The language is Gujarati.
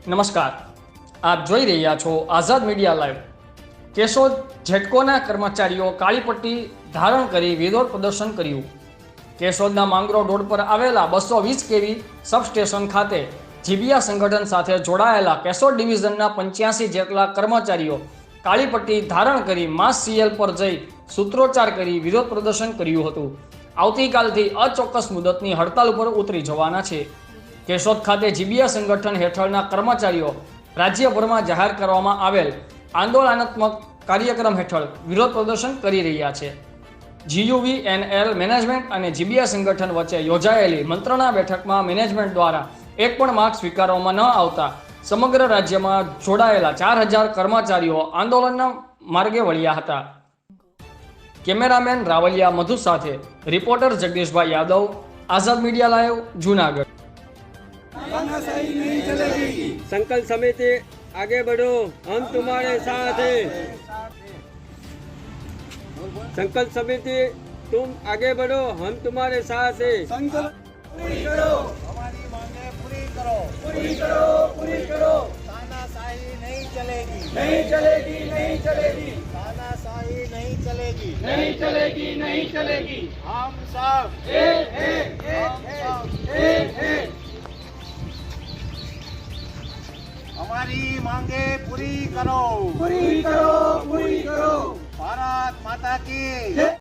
નમસ્કાર, આપ જોઈ રહ્યા છો આઝાદ મીડિયા લાઈવ। કેશોદ જેટકોના કર્મચારીઓ કાળી પટ્ટી ધારણ કરી વિરોધ પ્રદર્શન કર્યું। કેશોદના માંગરોળ રોડ પર આવેલા 220 કેવી સબસ્ટેશન ખાતે જીબીયા સંગઠન સાથે જોડાયેલા કેશોદ ડિવિઝનના 85 જેટલા કર્મચારીઓ કાળી પટ્ટી ધારણ કરી માસ સીએલ પર જઈ સૂત્રોચ્ચાર કરી વિરોધ પ્રદર્શન કર્યું હતું। આવતીકાલથી અચોક્કસ મુદતની હડતાલ ઉપર ઉતરી જવાના છે। કેશોદ ખાતે જીબીયા સંગઠન હેઠળના કર્મચારીઓ રાજ્યભરમાં જાહેર કરવામાં આવેલ આંદોલનાત્મક કાર્યક્રમ હેઠળ વિરોધ પ્રદર્શન કરી રહ્યા છે। જીયુવીએનએલ મેનેજમેન્ટ અને જીબીયા સંગઠન વચ્ચે યોજાયેલી મંત્રણા બેઠકમાં મેનેજમેન્ટ દ્વારા એક પણ માર્ક સ્વીકારવામાં ન આવતા સમગ્ર રાજ્યમાં જોડાયેલા 4000 કર્મચારીઓ આંદોલનના માર્ગે વળ્યા હતા। કેમેરામેન રાવલિયા મધુ સાથે રિપોર્ટર જગદીશભાઈ યાદવ, आजाद मीडिया लाइव, जूनागढ़। तानाशाही नहीं चलेगी। संकल्प समिति आगे बढ़ो, हम तुम्हारे साथ हैं। संकल्प समिति तुम आगे बढ़ो, हम तुम्हारे साथ हैं। संकल्प पूरी करो, हमारी मांगे पूरी करो, पूरी करो, पूरी करो। तानाशाही नहीं चलेगी, नहीं चलेगी, नहीं चलेगी। तानाशाही नहीं चलेगी, नहीं चलेगी, नहीं चलेगी। हम सब एक एक हमारी मांगे पूरी करो, पूरी करो, पूरी करो। भारत माता की जय।